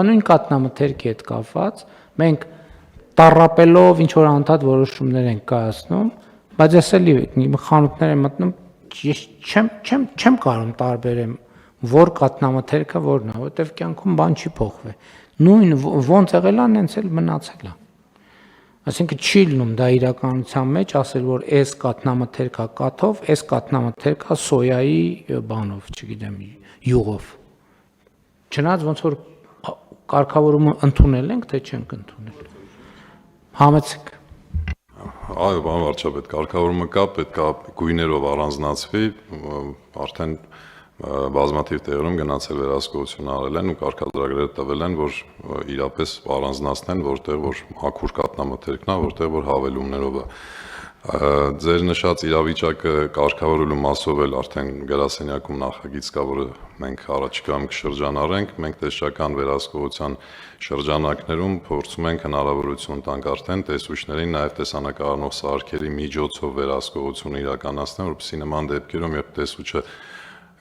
նույն կատնամթերքի հետ կապված մենք տառապելով ինչ որ անդադ որոշումներ ենք կայացնում, բայց ես էլի խանութներ եմ մտնում, ես չեմ կարող տարբերեմ որ կատնամթերքը որն է, որտեվ կյանքում բան չի փոխվել։ Նույն ոնց եղել է, նենց էլ մնացել է։ Այսինքն չի լինում դա իրականության մեջ ասել, որ այս կատնամթերքա կաթով, այս կատնամթերքա սոյայի բանով, չգիտեմ, յուղով։ Չնայած ոնց որ կարգավորումը ընդունել ենք, թե չենք ընդունել։ Համեցեք։ Այո, բան վարչապետ, կարգավորումը կա, պետք է գույներով առանձնացվի, արդեն բազմաթիվ տեղերում գնացել վերահսկողություն արել են ու կարգադրագրեր տվել են, որ իրապես առանձնացնեն, որտեղ որ մաքուր կատնամթերքն է, որտեղ որ հավելումներով է։ Ձեր նշած իրավիճակը կարգավորելու մասով էլ արդեն գրասենյակում նախագիծ կա, որը մենք առաջիկայում կշրջանառենք, մենք տեսչական վերահսկողության շրջանակներում փորձում ենք հնարավորություն տանք արդեն տեսուչներին նաև տեսանկարող սարքերի միջոցով վերահսկողություն իրականացնել, որպեսզի նման դեպքերում երբ տեսուչը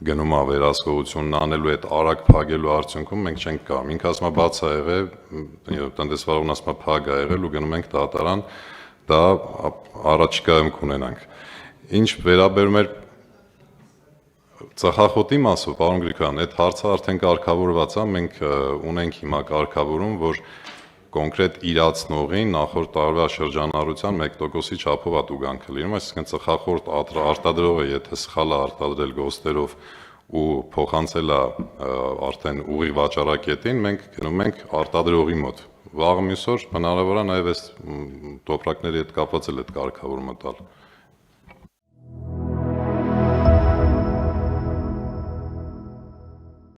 գնում է վերահսկողությունն անելու այդ արագ փակելու արդյունքում մենք չենք կարող։ Ինքը ասում է բաց է եղել, տնտեսվարողն ասում է փակ է եղել ու գնում ենք դատարան, դա առաջիկայում կունենանք։ Ինչ վերաբերում է ծխախոտի մասով, պարոն Գրիգորյան, այդ հարցը արդեն կարգավորված է, մենք ունենք հիմա կարգավորում, որ կոնկրետ իրացնողին նախորդ տարվա շրջանառության 1%-ի չափով է տուգանքը լինում, այսինքն ծխախորտ արտադրողը, եթե սխալ է արտադրել գոստերով ու փոխանցել է արդեն ուղիղ վաճառակետին, մենք գնում ենք արտադրողի մոտ։ Վաղ մյուս օր հնարավոր է նաև այս տոպրակների հետ կապված էլ այդ կարգավորումը տալ։